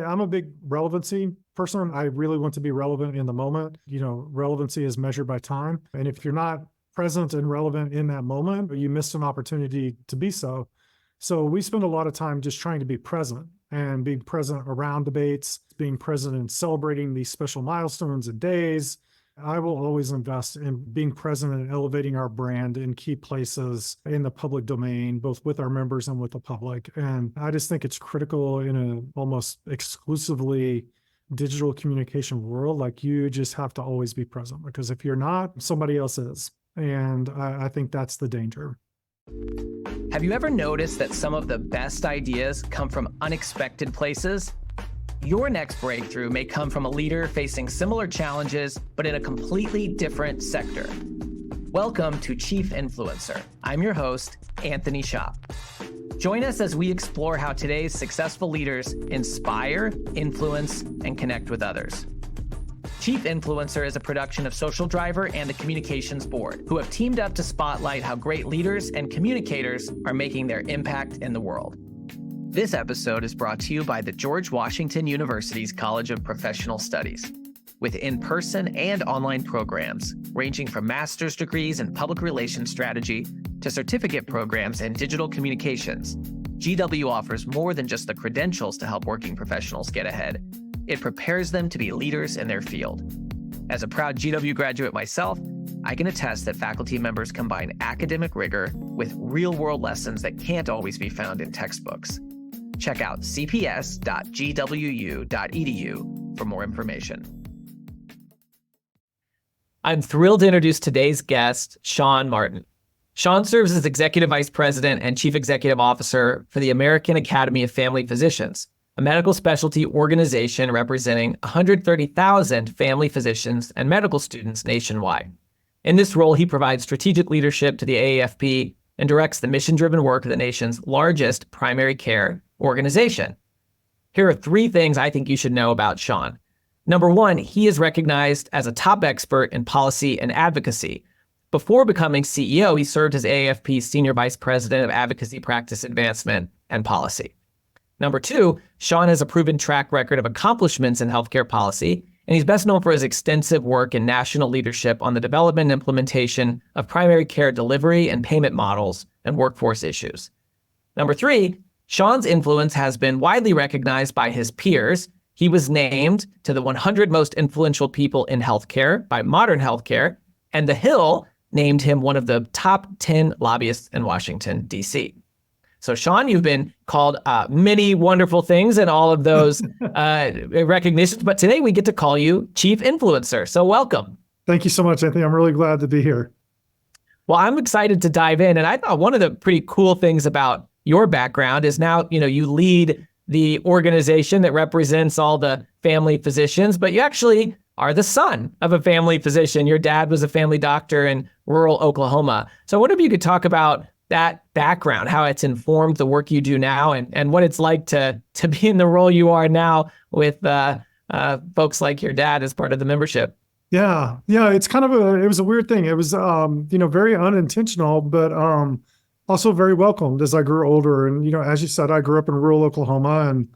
I'm a big relevancy person. I really want to be relevant in the moment. Relevancy is measured by time. And if you're not present and relevant in that moment, you missed an opportunity to be so. So we spend a lot of time just trying to be present and being present around debates, being present and celebrating these special milestones and days. I will always invest in being present and elevating our brand in key places in the public domain, both with our members and with the public. And I just think it's critical in an almost exclusively digital communication world. Like, you just have to always be present, because if you're not, somebody else is. And I think that's the danger. Have you ever noticed that some of the best ideas come from unexpected places? Your next breakthrough may come from a leader facing similar challenges, but in a completely different sector. Welcome to Chief Influencer. I'm your host, Anthony Shop. Join us as we explore how today's successful leaders inspire, influence, and connect with others. Chief Influencer is a production of Social Driver and the Communications Board, who have teamed up to spotlight how great leaders and communicators are making their impact in the world. This episode is brought to you by the George Washington University's College of Professional Studies. With in-person and online programs, ranging from master's degrees in public relations strategy to certificate programs in digital communications, GW offers more than just the credentials to help working professionals get ahead. It prepares them to be leaders in their field. As a proud GW graduate myself, I can attest that faculty members combine academic rigor with real-world lessons that can't always be found in textbooks. Check out cps.gwu.edu for more information. I'm thrilled to introduce today's guest, Shawn Martin. Shawn serves as Executive Vice President and Chief Executive Officer for the American Academy of Family Physicians, a medical specialty organization representing 130,000 family physicians and medical students nationwide. In this role, he provides strategic leadership to the AAFP and directs the mission-driven work of the nation's largest primary care organization. Here are 3 things I think you should know about Shawn. Number 1, he is recognized as a top expert in policy and advocacy. Before becoming CEO, he served as AAFP's Senior Vice President of Advocacy Practice Advancement and Policy. Number 2, Shawn has a proven track record of accomplishments in healthcare policy, and he's best known for his extensive work in national leadership on the development and implementation of primary care delivery and payment models and workforce issues. Number 3, Shawn's influence has been widely recognized by his peers. He was named to the 100 most influential people in healthcare by Modern Healthcare, and The Hill named him one of the top 10 lobbyists in Washington, D.C. So, Shawn, you've been called many wonderful things in all of those recognitions, but today we get to call you Chief Influencer. So welcome. Thank you so much, Anthony. I'm really glad to be here. Well, I'm excited to dive in. And I thought one of the pretty cool things about your background is now, you lead the organization that represents all the family physicians, but you actually are the son of a family physician. Your dad was a family doctor in rural Oklahoma. So what if you could talk about that background, how it's informed the work you do now, and what it's like to be in the role you are now with folks like your dad as part of the membership? Yeah. It's it was a weird thing. It was, very unintentional, but also very welcomed as I grew older. And, as you said, I grew up in rural Oklahoma, and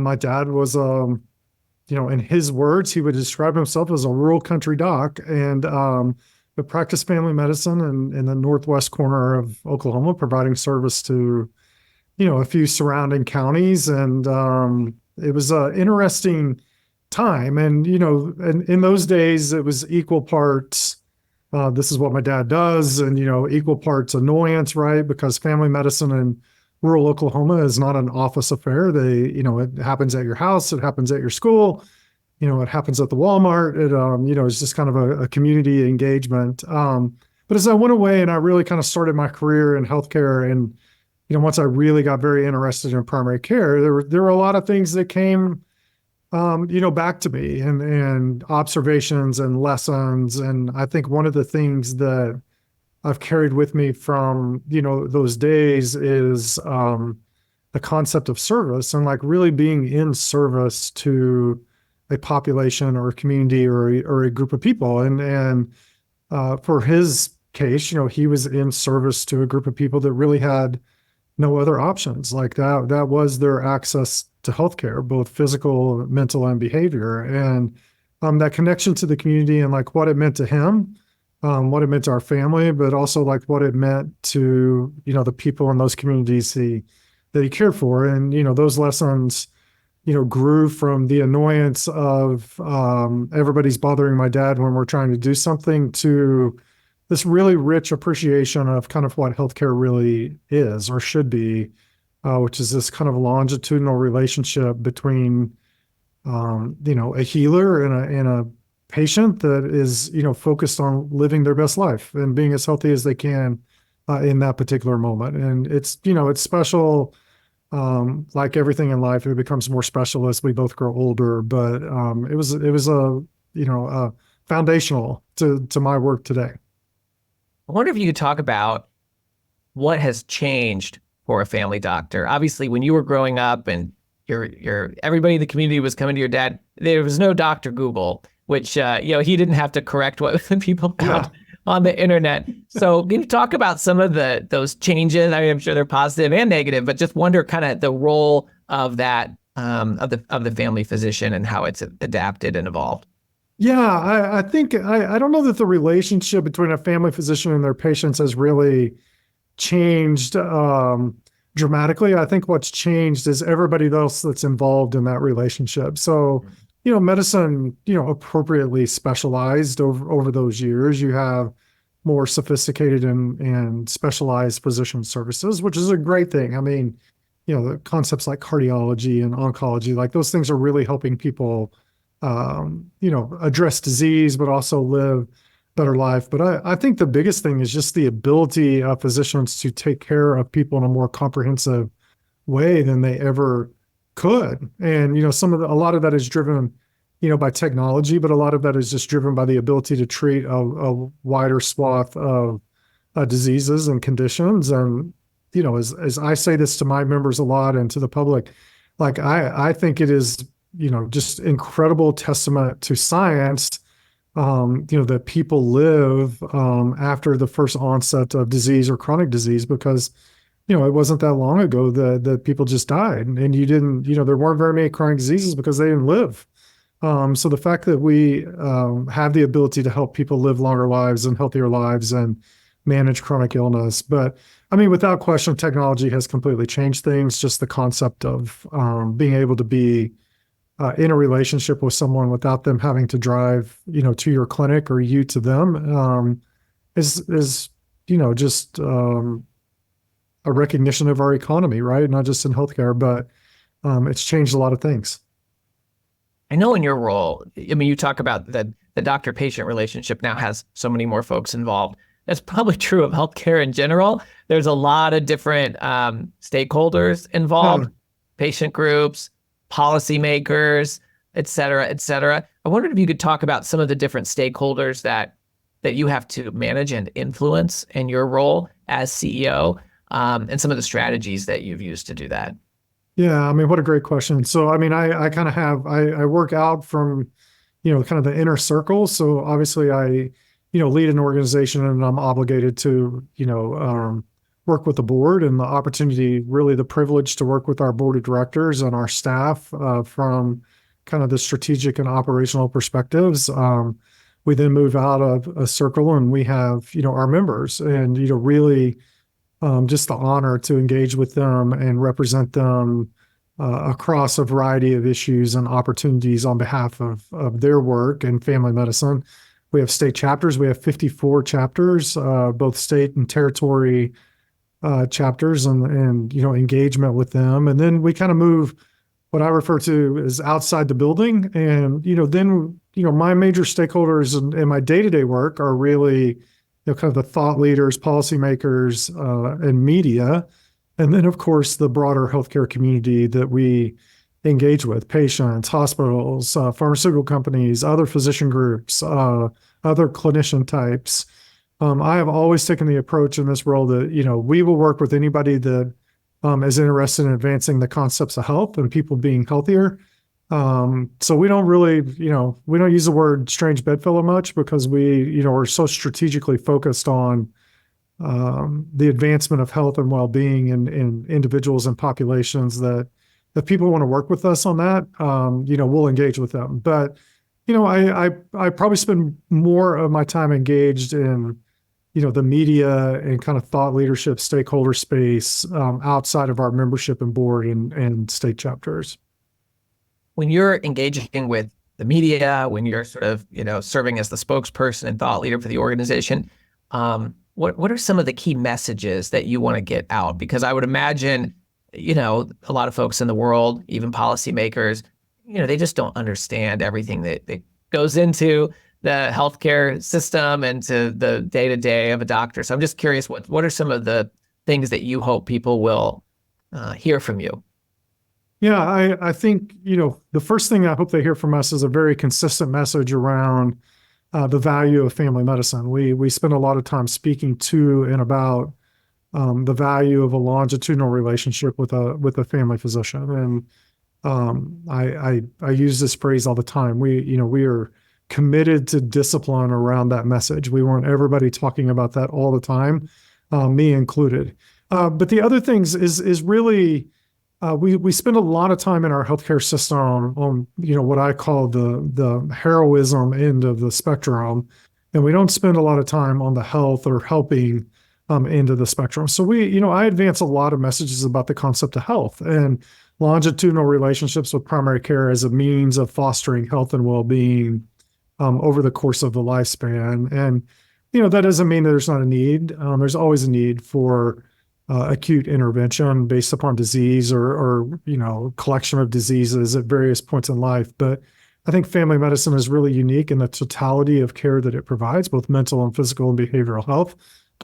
my dad was, in his words, he would describe himself as a rural country doc, and but practiced family medicine in the northwest corner of Oklahoma, providing service to, a few surrounding counties. And it was an interesting time. And, in those days, it was equal parts, this is what my dad does, and, equal parts annoyance, right? Because family medicine in rural Oklahoma is not an office affair. It happens at your house, it happens at your school, it happens at the Walmart. It's just kind of a community engagement. But as I went away and I really kind of started my career in healthcare, and, once I really got very interested in primary care, there were a lot of things that came, back to me, and observations and lessons. And I think one of the things that I've carried with me from, those days is the concept of service, and like really being in service to a population or a community or a group of people. And for his case, he was in service to a group of people that really had no other options. Like that was their access to healthcare, both physical, mental, and behavior. And that connection to the community and like what it meant to him, what it meant to our family, but also like what it meant to, the people in those communities that he cared for. And, those lessons, grew from the annoyance of everybody's bothering my dad when we're trying to do something to this really rich appreciation of kind of what healthcare really is or should be, which is this kind of longitudinal relationship between, a healer and a patient that is, focused on living their best life and being as healthy as they can in that particular moment. And it's special. Like everything in life, it becomes more special as we both grow older. But it was foundational to my work today. I wonder if you could talk about what has changed for a family doctor. Obviously, when you were growing up and your everybody in the community was coming to your dad, there was no Dr. Google, which he didn't have to correct what people found Yeah. on the internet. So can you talk about some of those changes? I mean, I'm sure they're positive and negative, but just wonder kind of the role of that of the family physician and how it's adapted and evolved. Yeah, I think I don't know that the relationship between a family physician and their patients has really changed dramatically. I think what's changed is everybody else that's involved in that relationship. So, medicine, appropriately specialized over those years. You have more sophisticated and specialized physician services, which is a great thing. I mean, the concepts like cardiology and oncology, like those things are really helping people, address disease, but also live better life. But I think the biggest thing is just the ability of physicians to take care of people in a more comprehensive way than they ever could. And, a lot of that is driven, by technology, but a lot of that is just driven by the ability to treat a wider swath of diseases and conditions. And, as I say this to my members a lot and to the public, like I think it is, just incredible testament to science, that people live after the first onset of disease or chronic disease, because, it wasn't that long ago that people just died and you didn't, there weren't very many chronic diseases because they didn't live. So the fact that we have the ability to help people live longer lives and healthier lives and manage chronic illness. But I mean, without question, technology has completely changed things. Just the concept of being able to be in a relationship with someone without them having to drive, to your clinic or you to them, is just a recognition of our economy, right? Not just in healthcare, but it's changed a lot of things. I know in your role, I mean, you talk about the doctor-patient relationship now has so many more folks involved. That's probably true of healthcare in general. There's a lot of different stakeholders involved, patient groups, policymakers, et cetera, et cetera. I wondered if you could talk about some of the different stakeholders that you have to manage and influence in your role as CEO, and some of the strategies that you've used to do that. Yeah, I mean, what a great question. So, I mean, I kind of I work out from, kind of the inner circle. So obviously lead an organization and I'm obligated to, work with the board and the opportunity, really the privilege to work with our board of directors and our staff from kind of the strategic and operational perspectives. We then move out of a circle and we have, our members and, really just the honor to engage with them and represent them across a variety of issues and opportunities on behalf of their work and family medicine. We have state chapters. We have 54 chapters, both state and territory chapters, and engagement with them. And then we kind of move what I refer to as outside the building. And then my major stakeholders in my day-to-day work are really kind of the thought leaders, policymakers, and media. And then, of course, the broader healthcare community that we engage with, patients, hospitals, pharmaceutical companies, other physician groups, other clinician types. I have always taken the approach in this role that, we will work with anybody that is interested in advancing the concepts of health and people being healthier. So we don't really, we don't use the word strange bedfellow much because we, are so strategically focused on the advancement of health and well-being in individuals and populations that people want to work with us on that, we'll engage with them. But, I probably spend more of my time engaged in, the media and kind of thought leadership, stakeholder space, outside of our membership and board and state chapters. When you're engaging with the media, when you're sort of, serving as the spokesperson and thought leader for the organization, what are some of the key messages that you want to get out? Because I would imagine, a lot of folks in the world, even policymakers, they just don't understand everything that goes into the healthcare system and to the day-to-day of a doctor. So I'm just curious, what are some of the things that you hope people will hear from you? Yeah, I think, the first thing I hope they hear from us is a very consistent message around the value of family medicine. We spend a lot of time speaking to and about the value of a longitudinal relationship with a family physician. And I use this phrase all the time. We are committed to discipline around that message. We want everybody talking about that all the time, me included. But the other things is really we spend a lot of time in our healthcare system on what I call the heroism end of the spectrum, and we don't spend a lot of time on the health or helping end of the spectrum. So I advance a lot of messages about the concept of health and longitudinal relationships with primary care as a means of fostering health and well-being over the course of the lifespan. And that doesn't mean that there's not a need. There's always a need for acute intervention based upon disease or collection of diseases at various points in life. But I think family medicine is really unique in the totality of care that it provides, both mental and physical and behavioral health,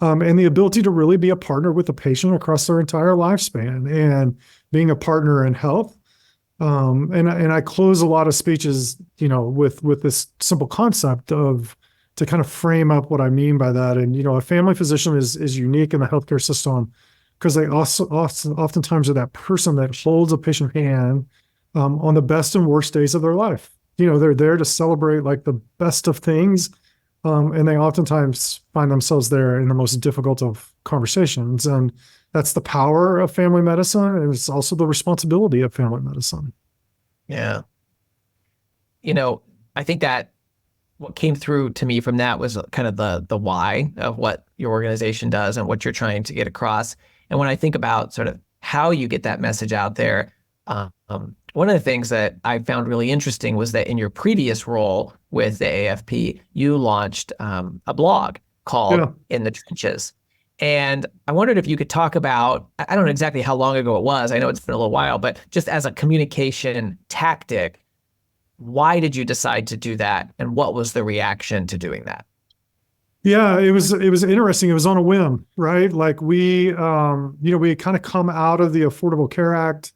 and the ability to really be a partner with the patient across their entire lifespan and being a partner in health. And I close a lot of speeches, with this simple concept of to kind of frame up what I mean by that. And, a family physician is unique in the healthcare system because they also oftentimes are that person that holds a patient hand on the best and worst days of their life. They're there to celebrate like the best of things. And they oftentimes find themselves there in the most difficult of conversations. And that's the power of family medicine. And it's also the responsibility of family medicine. Yeah. I think that what came through to me from that was kind of the why of what your organization does and what you're trying to get across. And when I think about sort of how you get that message out there, one of the things that I found really interesting was that in your previous role with the AAFP, you launched a blog called In the Trenches. And I wondered if you could talk about, I don't know exactly how long ago it was. I know it's been a little while, but just as a communication tactic, why did you decide to do that? And what was the reaction to doing that? Yeah, it was interesting. It was on a whim, right? Like we had kind of come out of the Affordable Care Act.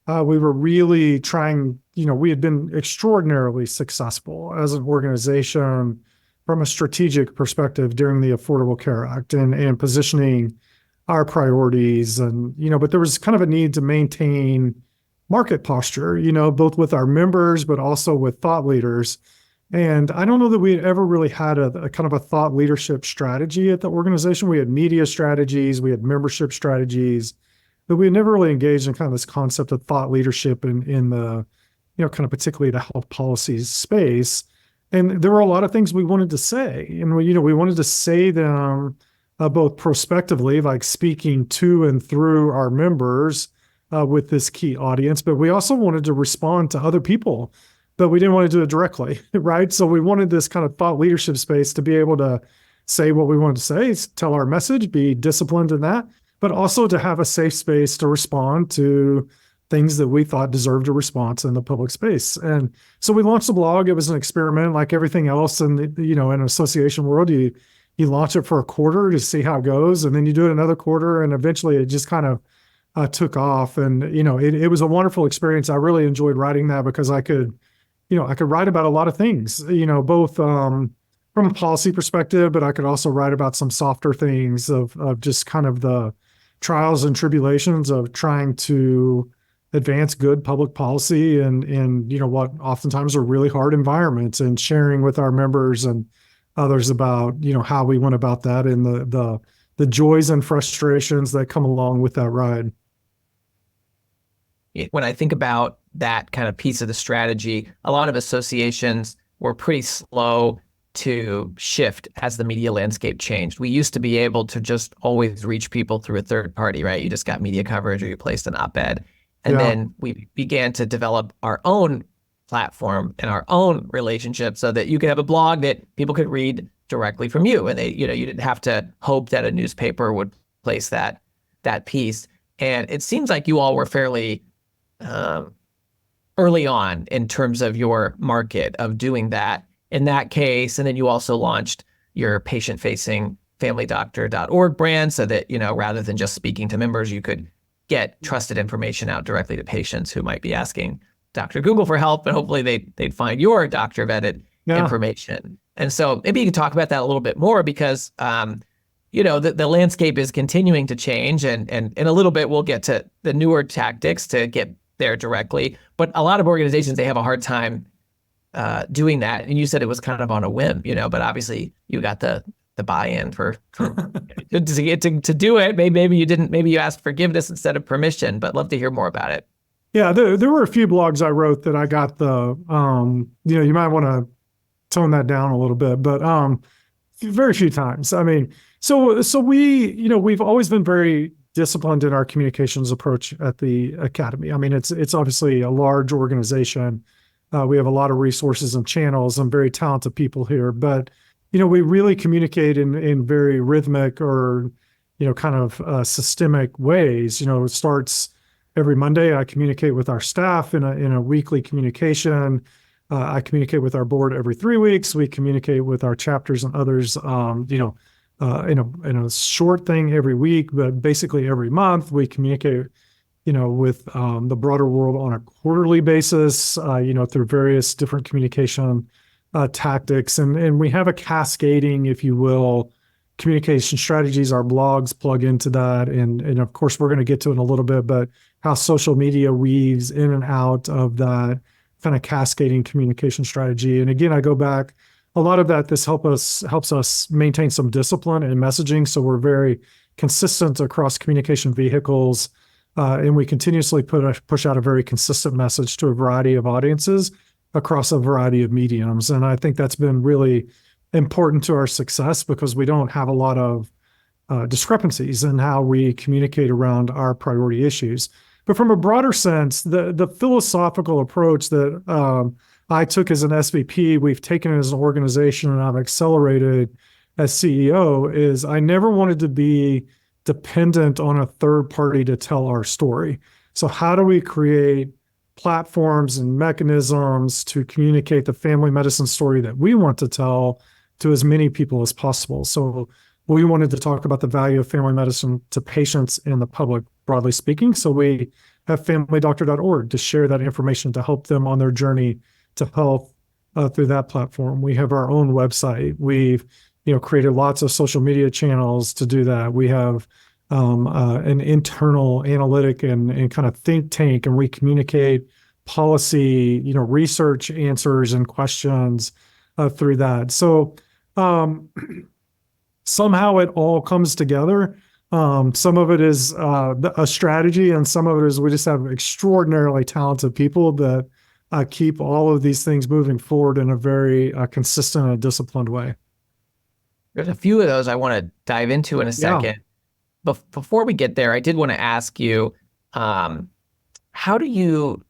We were really trying, we had been extraordinarily successful as an organization from a strategic perspective during the Affordable Care Act and positioning our priorities. And, but there was kind of a need to maintain market posture, both with our members, but also with thought leaders. And I don't know that we had ever really had a kind of a thought leadership strategy at the organization. We had media strategies, we had membership strategies, but we had never really engaged in kind of this concept of thought leadership in the, kind of particularly the health policies space. And there were a lot of things we wanted to say. And we wanted to say them both prospectively, like speaking to and through our members with this key audience, but we also wanted to respond to other people, but we didn't want to do it directly, right? So we wanted this kind of thought leadership space to be able to say what we wanted to say, tell our message, be disciplined in that, but also to have a safe space to respond to things that we thought deserved a response in the public space. And so we launched the blog. It was an experiment like everything else in the, in an association world. You launch it for a quarter to see how it goes, and then you do it another quarter, and eventually it just kind of took off. And, it was a wonderful experience. I really enjoyed writing that because I could write about a lot of things, both from a policy perspective, but I could also write about some softer things of just kind of the trials and tribulations of trying to advance good public policy and what oftentimes are really hard environments, and sharing with our members and others about, how we went about that in the the joys and frustrations that come along with that ride. When I think about that kind of piece of the strategy, a lot of associations were pretty slow to shift as the media landscape changed. We used to be able to just always reach people through a third party, right? You just got media coverage or you placed an op-ed. And Yeah. then we began to develop our own platform and our own relationship so that you could have a blog that people could read directly from you. And you didn't have to hope that a newspaper would place that piece. And it seems like you all were fairly early on in terms of your market of doing that in that case. And then you also launched your patient-facing familydoctor.org brand so that, rather than just speaking to members, you could get trusted information out directly to patients who might be asking Dr. Google for help, and hopefully they'd find your doctor vetted information. And so maybe you could talk about that a little bit more because, the landscape is continuing to change, and in a little bit we'll get to the newer tactics to get there directly. But a lot of organizations, they have a hard time doing that. And you said it was kind of on a whim, but obviously you got the buy-in for to do it. Maybe you didn't, maybe you asked forgiveness instead of permission, but love to hear more about it. Yeah, there were a few blogs I wrote that I got you might want to tone that down a little bit, but very few times. I mean, so we've always been very disciplined in our communications approach at the Academy. I mean, it's obviously a large organization. We have a lot of resources and channels and very talented people here, but we really communicate in very rhythmic or kind of systemic ways. It starts every Monday. I communicate with our staff in a weekly communication. I communicate with our board every 3 weeks. We communicate with our chapters and others, in a short thing every week, but basically every month we communicate, with the broader world on a quarterly basis, through various different communication tactics. And we have a cascading, if you will, communication strategies. Our blogs plug into that. And of course, we're going to get to it in a little bit, but how social media weaves in and out of that kind of cascading communication strategy. And again, I go back, a lot of that, this helps us maintain some discipline in messaging. So we're very consistent across communication vehicles. And we continuously push out a very consistent message to a variety of audiences across a variety of mediums. And I think that's been really important to our success because we don't have a lot of discrepancies in how we communicate around our priority issues. But from a broader sense, the philosophical approach that I took as an SVP, we've taken it as an organization, and I've accelerated as CEO, is I never wanted to be dependent on a third party to tell our story. So how do we create platforms and mechanisms to communicate the family medicine story that we want to tell to as many people as possible? So we wanted to talk about the value of family medicine to patients and the public, broadly speaking. So we have familydoctor.org to share that information to help them on their journey to health through that platform. We have our own website. We've created lots of social media channels to do that. We have an internal analytic and kind of think tank, and we communicate policy, research answers and questions through that. So somehow it all comes together. Some of it is a strategy, and some of it is we just have extraordinarily talented people that keep all of these things moving forward in a very consistent and disciplined way. There's a few of those I want to dive into in a second. Yeah. But before we get there, I did want to ask you, how do you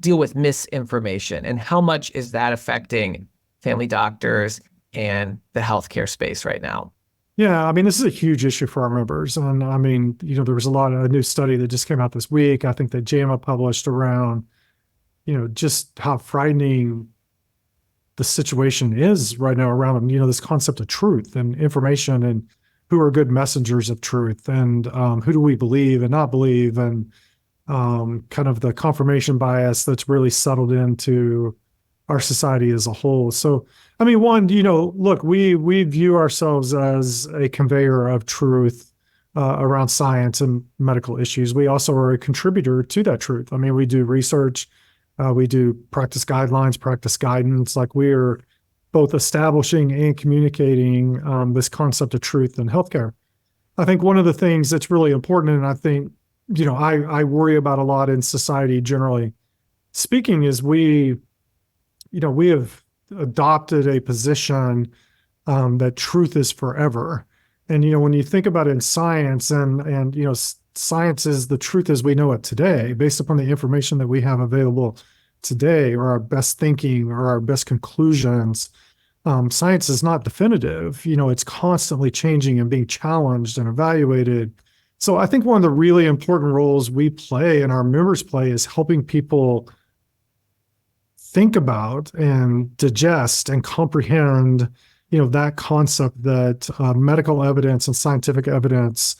deal with misinformation, and how much is that affecting family doctors and the healthcare space right now? Yeah, I mean, this is a huge issue for our members. And I mean, there was a new study that just came out this week, I think that JAMA published around, just how frightening the situation is right now around, this concept of truth and information and who are good messengers of truth and who do we believe and not believe, and kind of the confirmation bias that's really settled into our society as a whole. So, I mean, one, look, we view ourselves as a conveyor of truth around science and medical issues. We also are a contributor to that truth. I mean, we do research, we do practice guidelines, practice guidance. Like, we're both establishing and communicating this concept of truth in healthcare. I think one of the things that's really important, and I think, I worry about a lot in society generally speaking, is we have adopted a position that truth is forever. And, when you think about it in science and science is the truth as we know it today, based upon the information that we have available today, or our best thinking or our best conclusions. Science is not definitive. It's constantly changing and being challenged and evaluated. So I think one of the really important roles we play and our members play is helping people think about and digest and comprehend, that concept that medical evidence and scientific evidence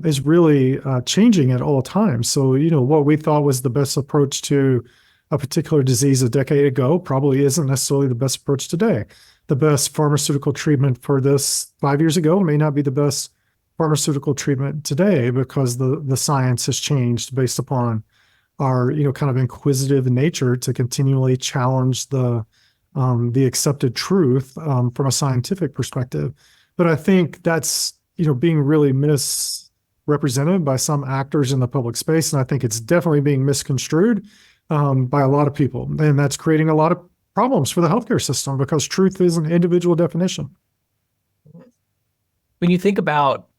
is really changing at all times. So, what we thought was the best approach to a particular disease a decade ago probably isn't necessarily the best approach today. The best pharmaceutical treatment for this 5 years ago may not be the best pharmaceutical treatment today, because the science has changed based upon our kind of inquisitive nature to continually challenge the accepted truth from a scientific perspective. But I think that's being really misrepresented by some actors in the public space, and I think it's definitely being misconstrued by a lot of people, and that's creating a lot of problems for the healthcare system, because truth is an individual definition. When you think about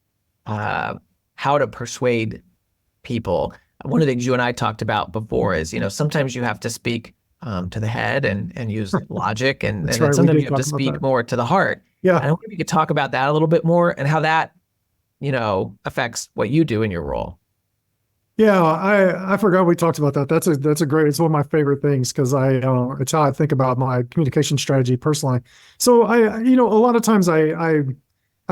how to persuade people, one of the things you and I talked about before is, sometimes you have to speak to the head and use logic, and then Right, sometimes you have to speak more to the heart. Yeah. I wonder if you could talk about that a little bit more and how that, affects what you do in your role. Yeah, I forgot we talked about that. That's a great. It's one of my favorite things, because it's how I think about my communication strategy personally. So a lot of times I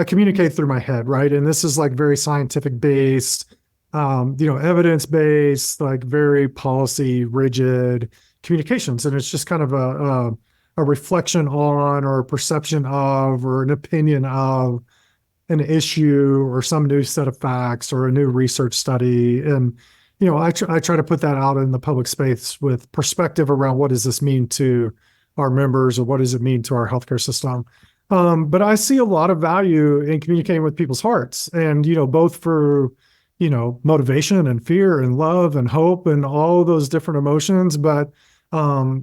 communicate through my head, right? And this is like very scientific based, evidence based, like very policy rigid communications, and it's just kind of a reflection on, or a perception of, or an opinion of an issue, or some new set of facts, or a new research study. And I try to put that out in the public space with perspective around what does this mean to our members, or what does it mean to our healthcare system. But I see a lot of value in communicating with people's hearts, and both for motivation and fear and love and hope and all those different emotions. But a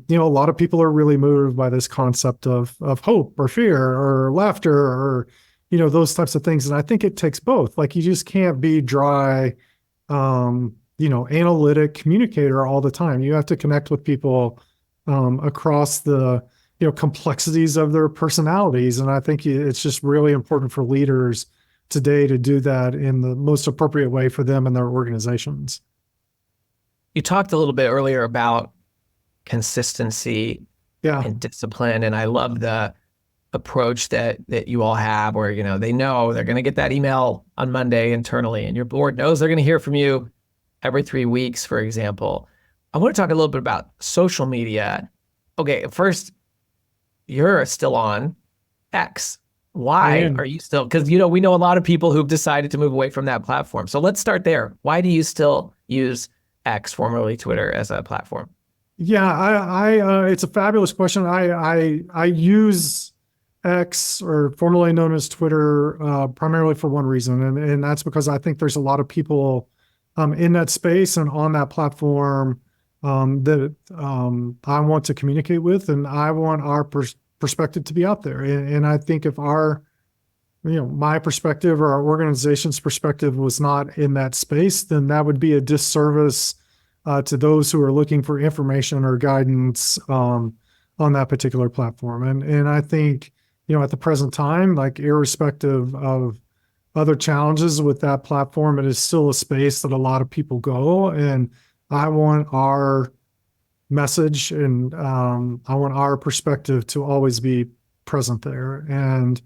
lot of people are really moved by this concept of hope or fear or laughter, or those types of things. And I think it takes both. Like, you just can't be dry, analytic communicator all the time. You have to connect with people across the complexities of their personalities. And I think it's just really important for leaders today to do that in the most appropriate way for them and their organizations. You talked a little bit earlier about consistency and discipline, and I love the approach that you all have, where they know they're going to get that email on Monday internally, and your board knows they're going to hear from you every 3 weeks, for example. I want to talk a little bit about social media. Okay, first, you're still on X. Why are you still? Because we know a lot of people who've decided to move away from that platform. So let's start there. Why do you still use X, formerly Twitter, as a platform? Yeah, it's a fabulous question. I use X, or formerly known as Twitter, primarily for one reason, and that's because I think there's a lot of people in that space and on that platform that I want to communicate with, and I want our perspective to be out there. And I think if my perspective or our organization's perspective was not in that space, then that would be a disservice to those who are looking for information or guidance on that particular platform. And I think, at the present time, like, irrespective of other challenges with that platform, it is still a space that a lot of people go. And I want our message and I want our perspective to always be present there. And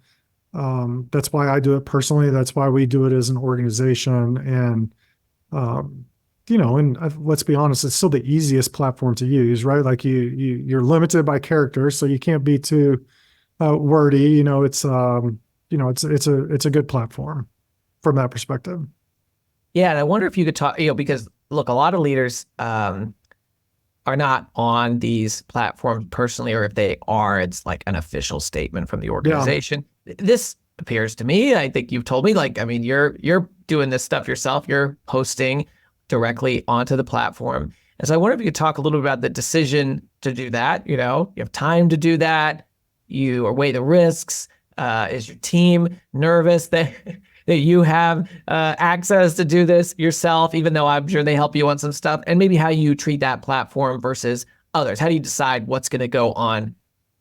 that's why I do it personally. That's why we do it as an organization. And, let's be honest, it's still the easiest platform to use, right? Like, you're limited by characters, so you can't be too wordy. It's a good platform from that perspective. Yeah, and I wonder if you could talk, because look, a lot of leaders are not on these platforms personally, or if they are, it's like an official statement from the organization. Yeah. This appears to me. I think you've told me, like, I mean, you're doing this stuff yourself. You're posting directly onto the platform. And so I wonder if you could talk a little bit about the decision to do that. You know, you have time to do that. You weigh the risks. Is your team nervous that that you have access to do this yourself, even though I'm sure they help you on some stuff? And maybe how you treat that platform versus others. How do you decide what's going to go on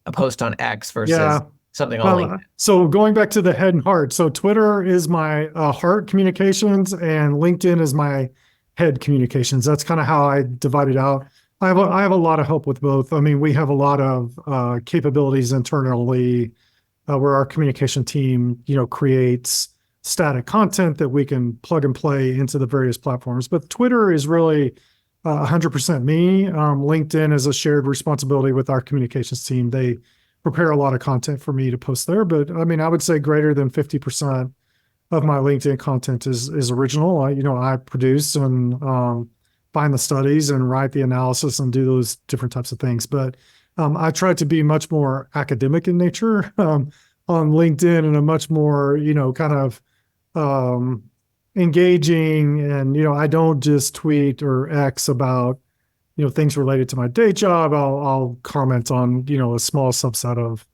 a post on X versus Yeah. something on LinkedIn? So going back to the head and heart. So Twitter is my heart communications, and LinkedIn is my head communications. That's kind of how I divide it out. I have a lot of help with both. I mean, we have a lot of capabilities internally where our communication team, creates static content that we can plug and play into the various platforms. But Twitter is really 100% me. LinkedIn is a shared responsibility with our communications team. They prepare a lot of content for me to post there. But I mean, I would say greater than 50% of my LinkedIn content is original. I produce and find the studies and write the analysis and do those different types of things. But I try to be much more academic in nature on LinkedIn, and a much more, kind of engaging. And, I don't just tweet or X about, things related to my day job. I'll comment on, a small subset of,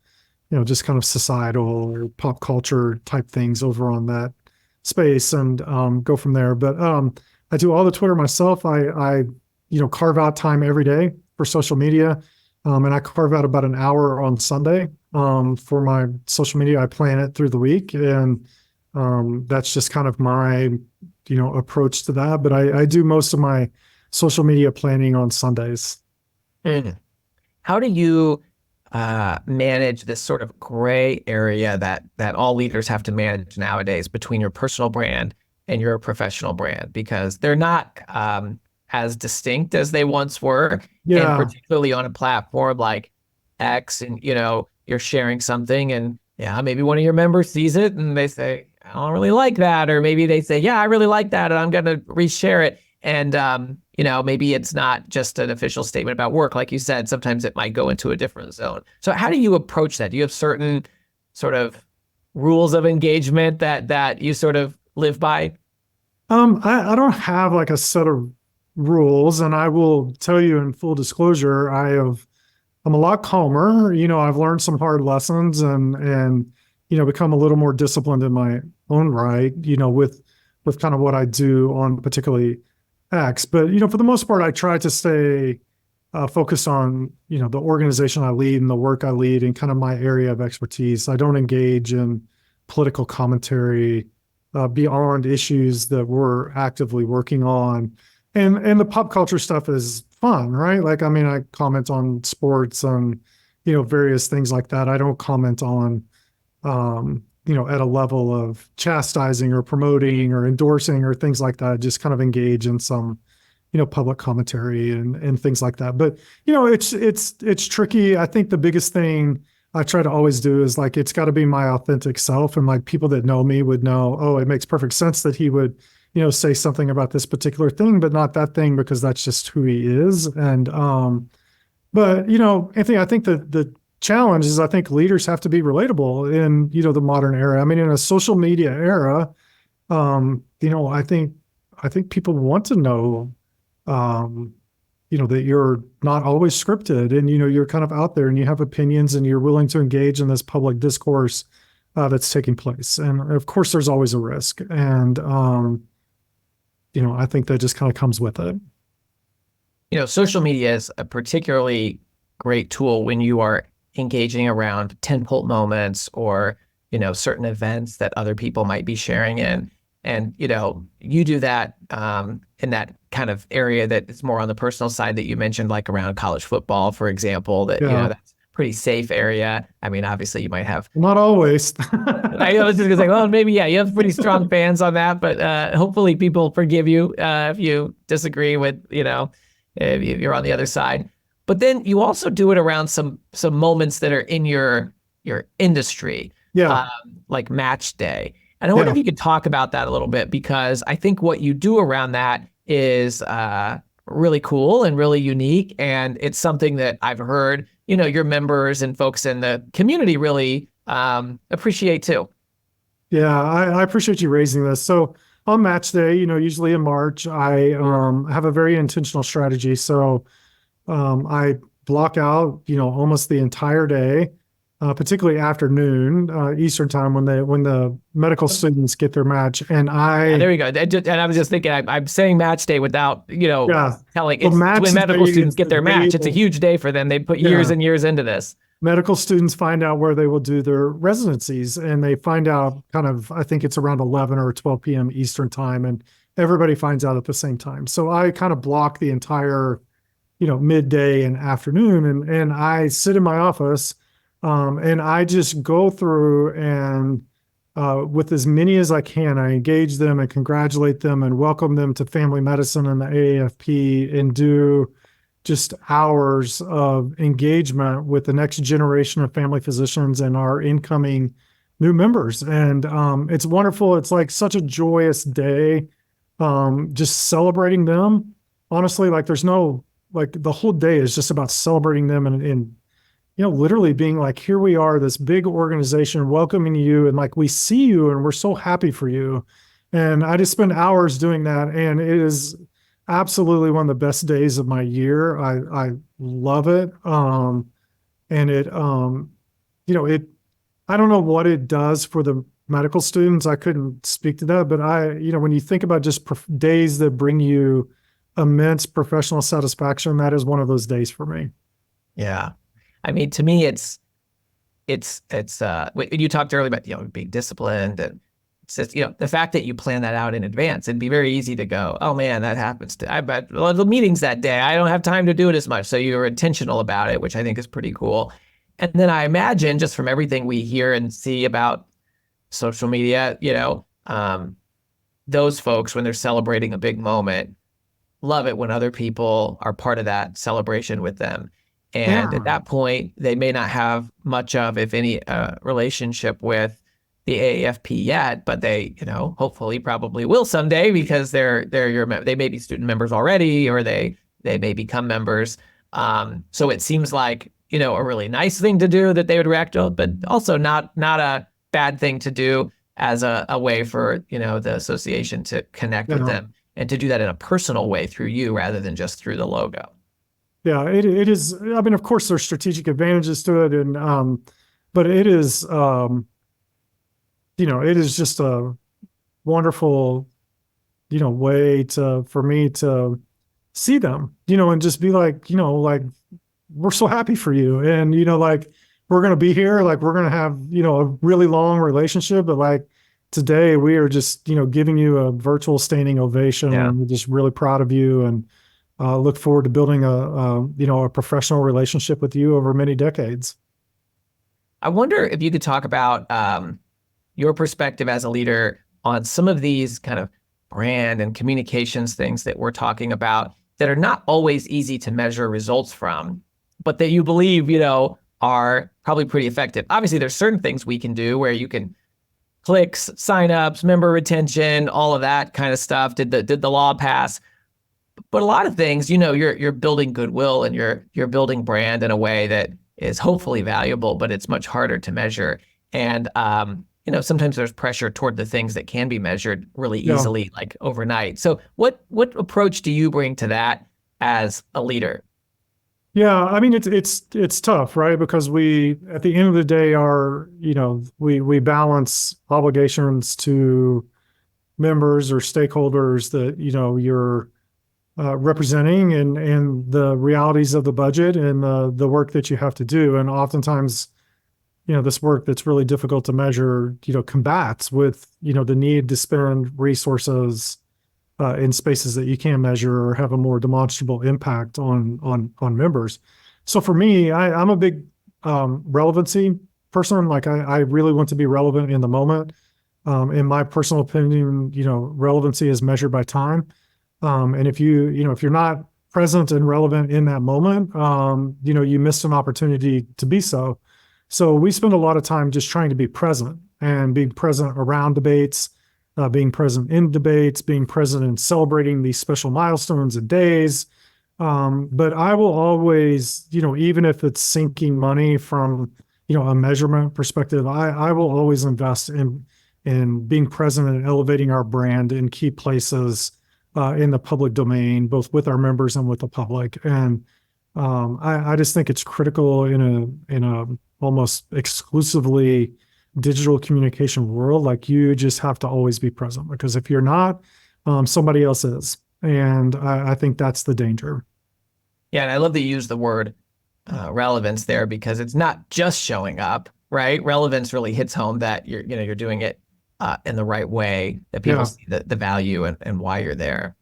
just kind of societal or pop culture type things over on that space, and go from there. But I do all the Twitter myself. I carve out time every day for social media. And I carve out about an hour on Sunday for my social media. I plan it through the week, and that's just kind of my, approach to that. But I do most of my social media planning on Sundays. Mm. How do you manage this sort of gray area that all leaders have to manage nowadays between your personal brand and your professional brand? Because they're not as distinct as they once were. Yeah. And particularly on a platform like X, and you're sharing something, and maybe one of your members sees it and they say, I don't really like that. Or maybe they say, yeah, I really like that, and I'm going to reshare it. And, maybe it's not just an official statement about work. Like you said, sometimes it might go into a different zone. So how do you approach that? Do you have certain sort of rules of engagement that you sort of live by? I don't have like a set of rules, and I will tell you in full disclosure, I'm a lot calmer. I've learned some hard lessons, and become a little more disciplined in my own right, with kind of what I do on particularly X. But for the most part, I try to stay focused on the organization I lead and the work I lead and kind of my area of expertise. I don't engage in political commentary beyond issues that we're actively working on. And the pop culture stuff is fun, right? Like, I mean, I comment on sports and, various things like that. I don't comment on, at a level of chastising or promoting or endorsing or things like that. I just kind of engage in some, public commentary and things like that. But, it's tricky. I think the biggest thing I try to always do is like, it's got to be my authentic self. And like people that know me would know, oh, it makes perfect sense that he would, say something about this particular thing, but not that thing, because that's just who he is. And, but, Anthony, I think the challenge is I think leaders have to be relatable in, the modern era. I mean, in a social media era, I think people want to know, that you're not always scripted, and, you're kind of out there and you have opinions and you're willing to engage in this public discourse that's taking place. And of course, there's always a risk. And, I think that just kind of comes with it. Social media is a particularly great tool when you are engaging around tentpole moments or, certain events that other people might be sharing in. And, you do that in that kind of area that is more on the personal side that you mentioned, like around college football, for example, that, that's a pretty safe area. I mean, obviously you might have. Not always. I was just gonna say, well, maybe, you have pretty strong fans on that, but hopefully people forgive you if you disagree with, if you're on the other side. But then you also do it around some moments that are in your industry, like match day. And I wonder if you could talk about that a little bit, because I think what you do around that is really cool and really unique. And it's something that I've heard, your members and folks in the community really appreciate too. Yeah, I appreciate you raising this. So on match day, usually in March, I have a very intentional strategy. So I block out, almost the entire day, particularly afternoon, Eastern time when the medical students get their match. And Yeah, there we go. And I was just thinking, I'm saying match day without, yeah, telling well, it's match when day medical students is get the their day match. It's a huge day for them. They put years yeah, and years into this. medical students find out where they will do their residencies, and they find out kind of, I think it's around 11 or 12 p.m. Eastern time, and everybody finds out at the same time. So I kind of block the entire midday and afternoon, and I sit in my office, and I just go through and with as many as I can, I engage them and congratulate them and welcome them to family medicine and the AAFP, and do just hours of engagement with the next generation of family physicians and our incoming new members. And it's wonderful. It's like such a joyous day, just celebrating them. Honestly, like there's no, like the whole day is just about celebrating them, and literally being like, here we are, this big organization welcoming you, and like we see you and we're so happy for you. And I just spend hours doing that, and it is absolutely one of the best days of my year. I love it. And it it I don't know what it does for the medical students. I couldn't speak to that, but when you think about just days that bring you immense professional satisfaction, that is one of those days for me. Yeah. I mean, to me, when you talked earlier about, being disciplined, and it's just, the fact that you plan that out in advance, it'd be very easy to go, oh man, that happens to, I bet the meetings that day, I don't have time to do it as much. So you're intentional about it, which I think is pretty cool. And then I imagine, just from everything we hear and see about social media, those folks, when they're celebrating a big moment, love it when other people are part of that celebration with them. And at Yeah. that point, they may not have much of, if any, relationship with the AAFP yet, but they, hopefully probably will someday, because they may be student members already, or they may become members. So it seems like, a really nice thing to do that they would react to, but also not a bad thing to do, as a way for, the association to connect with Yeah. them, and to do that in a personal way through you rather than just through the logo. Yeah, it is. I mean, of course, there's strategic advantages to it, and but it is, it is just a wonderful, way for me to see them, and just be like, like we're so happy for you, and like we're gonna be here, like we're gonna have, a really long relationship, but like today we are just, giving you a virtual standing ovation, Yeah. and we're just really proud of you, and look forward to building a professional relationship with you over many decades. I wonder if you could talk about your perspective as a leader on some of these kind of brand and communications things that we're talking about, that are not always easy to measure results from, but that you believe, are probably pretty effective. Obviously, there's certain things we can do where you can clicks, signups, member retention, all of that kind of stuff. Did the law pass? But a lot of things, you're building goodwill, and you're building brand in a way that is hopefully valuable, but it's much harder to measure. And sometimes there's pressure toward the things that can be measured really Yeah. easily, like overnight. So what approach do you bring to that as a leader? Yeah, I mean it's tough, right? Because we at the end of the day are, we balance obligations to members or stakeholders that, you're representing, and the realities of the budget, and the work that you have to do. And oftentimes, this work that's really difficult to measure, combats with, the need to spend resources in spaces that you can measure or have a more demonstrable impact on members. So for me, I'm a big relevancy person. Like I really want to be relevant in the moment. In my personal opinion, relevancy is measured by time. And if you're not present and relevant in that moment, you missed an opportunity to be so. So we spend a lot of time just trying to be present, and being present around debates, being present in debates, being present in celebrating these special milestones and days. But I will always, even if it's sinking money from, a measurement perspective, I will always invest and being present and elevating our brand in key places in the public domain, both with our members and with the public. And I just think it's critical in a almost exclusively digital communication world. Like, you just have to always be present, because if you're not, somebody else is. And I think that's the danger. Yeah, and I love that you use the word relevance there, because it's not just showing up, right? Relevance really hits home that you're doing it in the right way, that people Yeah. see the value and why you're there.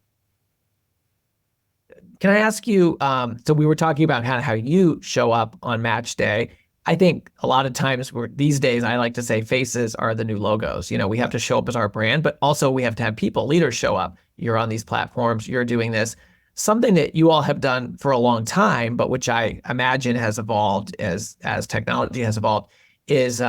Can I ask you, so we were talking about how you show up on match day. I think a lot of times these days, I like to say faces are the new logos. We have to show up as our brand, but also we have to have people, leaders show up. You're on these platforms, you're doing this. Something that you all have done for a long time, but which I imagine has evolved as technology has evolved, is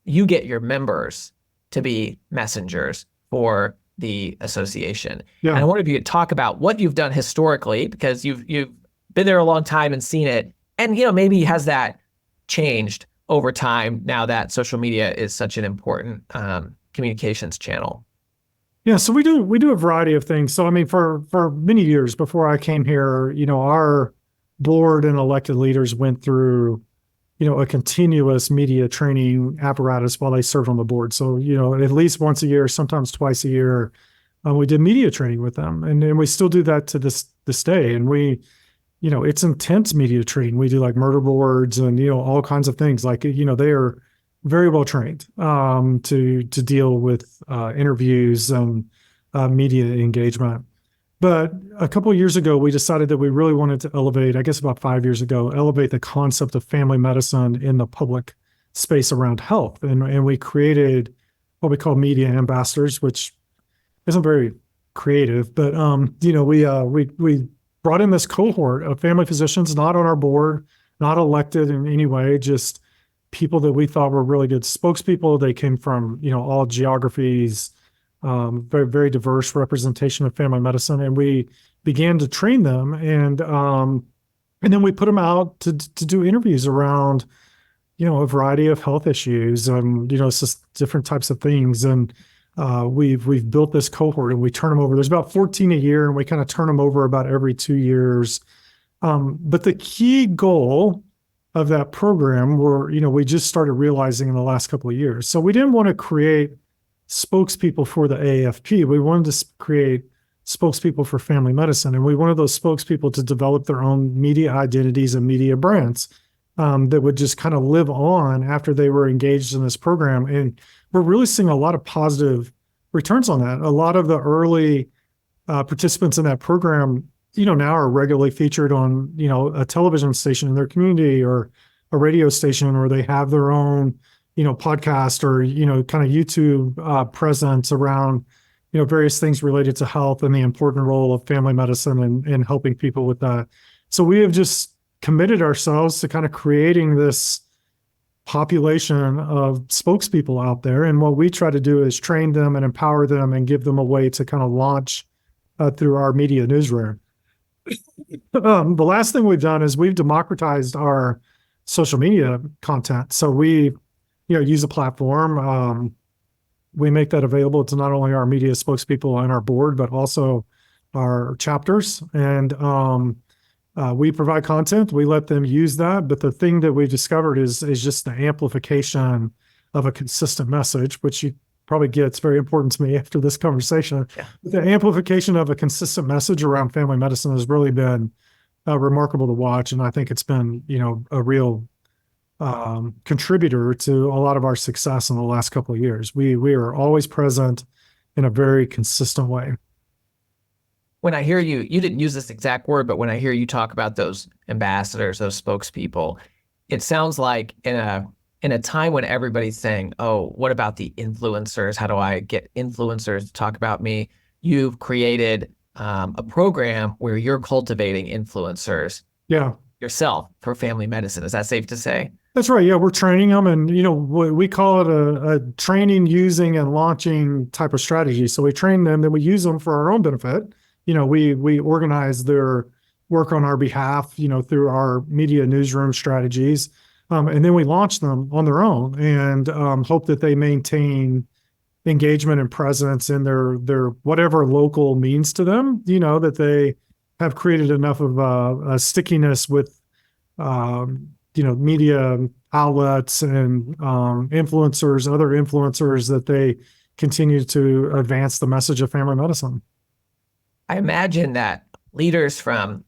you get your members to be messengers for the association. Yeah. And I wonder if you could talk about what you've done historically, because you've been there a long time and seen it. And maybe has that changed over time now that social media is such an important communications channel? Yeah, so we do a variety of things. So I mean, for many years before I came here, our board and elected leaders went through, a continuous media training apparatus while they served on the board. So, at least once a year, sometimes twice a year, we did media training with them, and we still do that to this day. And it's intense media training. We do like murder boards and all kinds of things. Like, they are very well trained to deal with interviews and media engagement. But a couple of years ago, we decided that we really wanted to elevate, I guess about 5 years ago, elevate the concept of family medicine in the public space around health. And we created what we call media ambassadors, which isn't very creative, but we brought in this cohort of family physicians, not on our board, not elected in any way, just people that we thought were really good spokespeople. They came from, all geographies, very, very diverse representation of family medicine. And we began to train them. And then we put them out to do interviews around, a variety of health issues and, it's just different types of things. And we've built this cohort, and we turn them over. There's about 14 a year, and we kind of turn them over about every 2 years. But the key goal of that program we just started realizing in the last couple of years. So we didn't want to create spokespeople for the AAFP. We wanted to create spokespeople for family medicine. And we wanted those spokespeople to develop their own media identities and media brands that would just kind of live on after they were engaged in this program. And we're really seeing a lot of positive returns on that. A lot of the early participants in that program, now are regularly featured on, a television station in their community or a radio station, or they have their own, podcast or, kind of YouTube presence around, various things related to health and the important role of family medicine and helping people with that. So we have just committed ourselves to kind of creating this population of spokespeople out there. And what we try to do is train them and empower them and give them a way to kind of launch through our media newsroom. The last thing we've done is we've democratized our social media content. So we, use a platform. We make that available to not only our media spokespeople and our board, but also our chapters. And we provide content. We let them use that. But the thing that we discovered is just the amplification of a consistent message, which you probably get. It's very important to me after this conversation. Yeah. The amplification of a consistent message around family medicine has really been remarkable to watch. And I think it's been, a real contributor to a lot of our success in the last couple of years. We are always present in a very consistent way. When I hear you didn't use this exact word, but when I hear you talk about those ambassadors, those spokespeople, it sounds like in a time when everybody's saying, oh, what about the influencers? How do I get influencers to talk about me? You've created a program where you're cultivating influencers yourself for family medicine. Is that safe to say? That's right. Yeah, we're training them, and we call it a training, using, and launching type of strategy. So we train them, then we use them for our own benefit. We organize their work on our behalf, through our media newsroom strategies, and then we launch them on their own and hope that they maintain engagement and presence in their whatever local means to them, that they have created enough of a stickiness with media outlets and influencers, other influencers, that they continue to advance the message of family medicine. I imagine that leaders from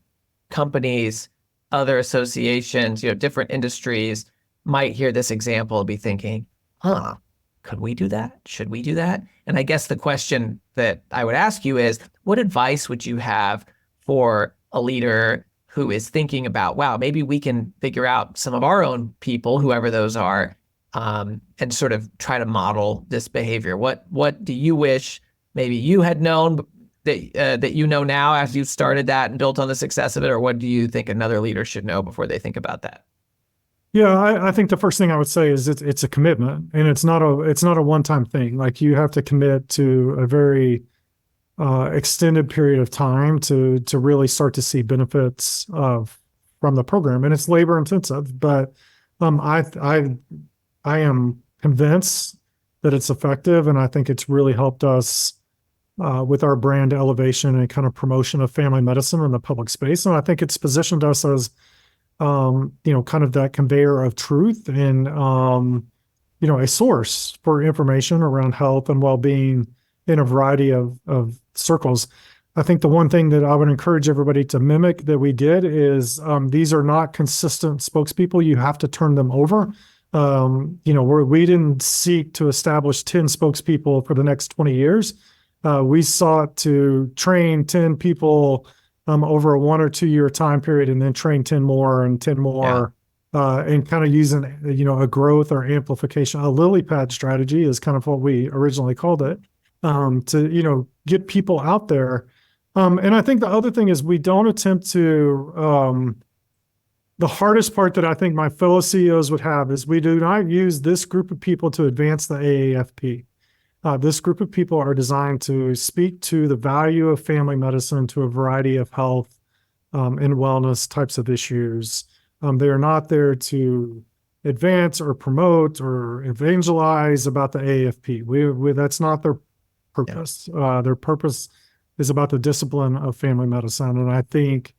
companies, other associations, different industries might hear this example and be thinking, huh, could we do that? Should we do that? And I guess the question that I would ask you is, what advice would you have for a leader who is thinking about, wow, maybe we can figure out some of our own people, whoever those are, and sort of try to model this behavior? What do you wish maybe you had known that you know now as you've started that and built on the success of it, or what do you think another leader should know before they think about that? Yeah, I think the first thing I would say is it's a commitment, and it's not a one-time thing. Like, you have to commit to a very extended period of time to really start to see benefits from the program, and it's labor intensive. But I am convinced that it's effective, and I think it's really helped us with our brand elevation and kind of promotion of family medicine in the public space. And I think it's positioned us as kind of that conveyor of truth and a source for information around health and well-being in a variety of circles. I think the one thing that I would encourage everybody to mimic that we did is these are not consistent spokespeople. You have to turn them over. We didn't seek to establish 10 spokespeople for the next 20 years. We sought to train 10 people over a 1 or 2 year time period, and then train 10 more and 10 more, and kind of using, a growth or amplification. A lily pad strategy is kind of what we originally called it, to, get people out there. And I think the other thing is we don't attempt to, the hardest part that I think my fellow CEOs would have is we do not use this group of people to advance the AAFP. This group of people are designed to speak to the value of family medicine to a variety of health and wellness types of issues. They are not there to advance or promote or evangelize about the AAFP. That's not their purpose. Their purpose is about the discipline of family medicine. And I think,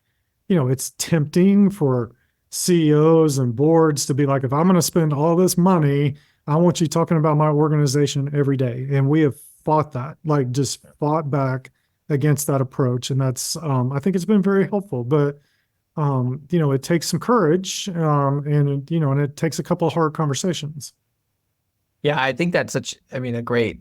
it's tempting for CEOs and boards to be like, if I'm going to spend all this money, I want you talking about my organization every day. And we have fought that, just fought back against that approach. And that's, I think it's been very helpful. But, it takes some courage, and it takes a couple of hard conversations. Yeah, I think that's a great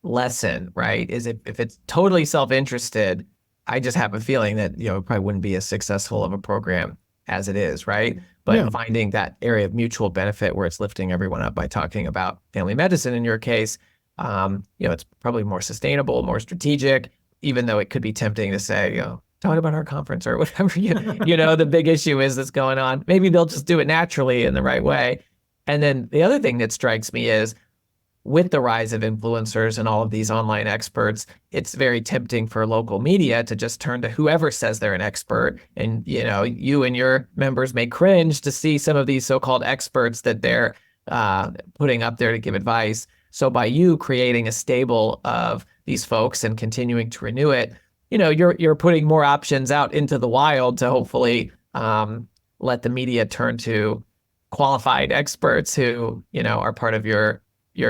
lesson, right? Is if it's totally self-interested, I just have a feeling that, it probably wouldn't be as successful of a program as it is, right? But finding that area of mutual benefit where it's lifting everyone up by talking about family medicine in your case, it's probably more sustainable, more strategic, even though it could be tempting to say, talk about our conference or whatever, the big issue is that's going on. Maybe they'll just do it naturally in the right way. And then the other thing that strikes me is, with the rise of influencers and all of these online experts, it's very tempting for local media to just turn to whoever says they're an expert. And, you and your members may cringe to see some of these so-called experts that they're putting up there to give advice. So by you creating a stable of these folks and continuing to renew it, you're putting more options out into the wild to hopefully let the media turn to qualified experts who, are part of your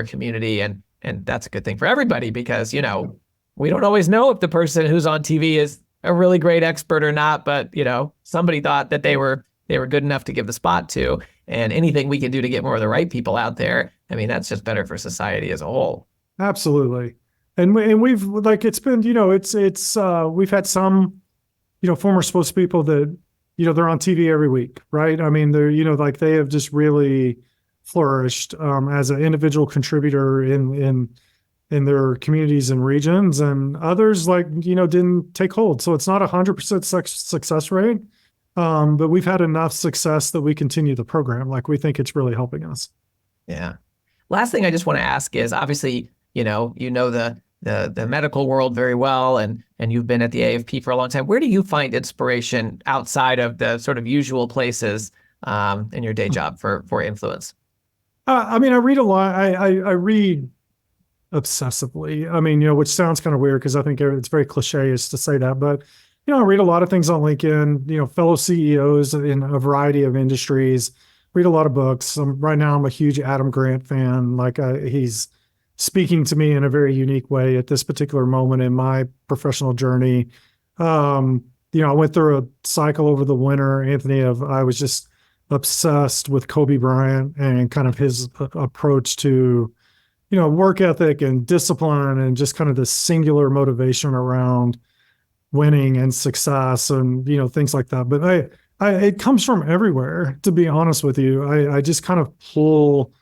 community. And that's a good thing for everybody because, we don't always know if the person who's on TV is a really great expert or not, but, somebody thought that they were good enough to give the spot to. And anything we can do to get more of the right people out there, that's just better for society as a whole. Absolutely. And we've it's been, we've had some, former spokespeople that, they're on TV every week, right? They're, they have just really flourished as an individual contributor in their communities and regions, and others didn't take hold. So it's not 100% success rate, but we've had enough success that we continue the program. We think it's really helping us. Yeah. Last thing I just want to ask is, obviously, the medical world very well, and you've been at the AAFP for a long time. Where do you find inspiration outside of the sort of usual places in your day job for influence? I read a lot. I read obsessively. I mean, which sounds kind of weird because I think it's very cliche-ish to say that, but I read a lot of things on LinkedIn, fellow CEOs in a variety of industries, read a lot of books. Right now, I'm a huge Adam Grant fan. Like he's speaking to me in a very unique way at this particular moment in my professional journey. I went through a cycle over the winter, Anthony, I was just obsessed with Kobe Bryant and kind of his approach to, work ethic and discipline and just kind of this singular motivation around winning and success and, things like that. But it comes from everywhere, to be honest with you. I just kind of pull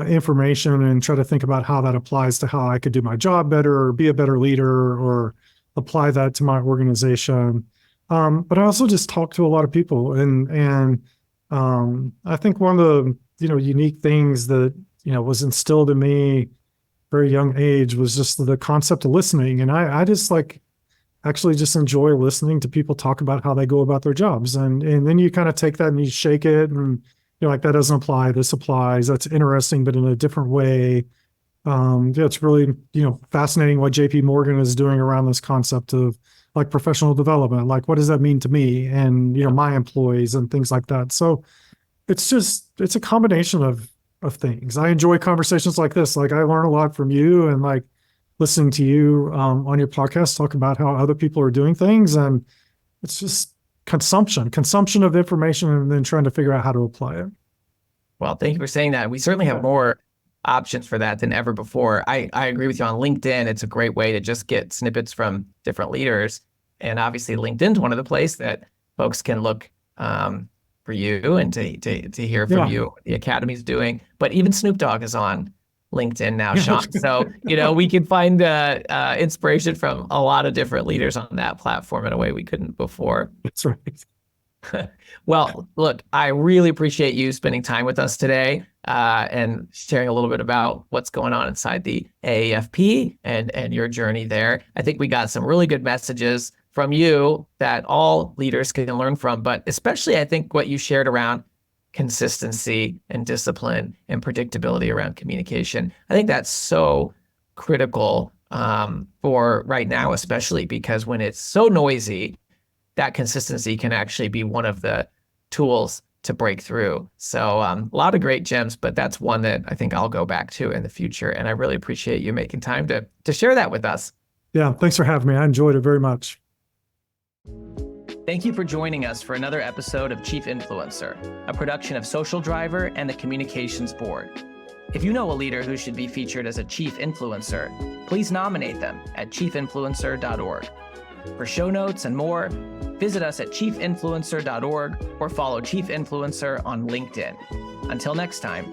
information and try to think about how that applies to how I could do my job better or be a better leader or apply that to my organization. But I also just talk to a lot of people and I think one of the, unique things that, was instilled in me very young age was just the concept of listening. And I just actually just enjoy listening to people talk about how they go about their jobs. And then you kind of take that and you shake it and you're like, that doesn't apply. This applies. That's interesting, but in a different way. It's really, fascinating what JP Morgan is doing around this concept of like professional development. Like, what does that mean to me and, my employees and things like that. So it's a combination of things. I enjoy conversations like this. Like I learn a lot from you and like listening to you on your podcast, talk about how other people are doing things. And it's just consumption of information and then trying to figure out how to apply it. Well, thank you for saying that. We certainly have more options for that than ever before. I agree with you on LinkedIn. It's a great way to just get snippets from different leaders. And obviously LinkedIn's one of the places that folks can look for you and to hear from you what the Academy's doing. But even Snoop Dogg is on LinkedIn now, Shawn. So, we can find inspiration from a lot of different leaders on that platform in a way we couldn't before. That's right. Well, look, I really appreciate you spending time with us today and sharing a little bit about what's going on inside the AAFP and your journey there. I think we got some really good messages from you that all leaders can learn from, but especially I think what you shared around consistency and discipline and predictability around communication. I think that's so critical for right now, especially because when it's so noisy, that consistency can actually be one of the tools to break through. So a lot of great gems, but that's one that I think I'll go back to in the future. And I really appreciate you making time to share that with us. Yeah, thanks for having me. I enjoyed it very much. Thank you for joining us for another episode of Chief Influencer, a production of Social Driver and the Communications Board. If you know a leader who should be featured as a Chief Influencer, please nominate them at chiefinfluencer.org. For show notes and more, visit us at chiefinfluencer.org or follow Chief Influencer on LinkedIn. Until next time.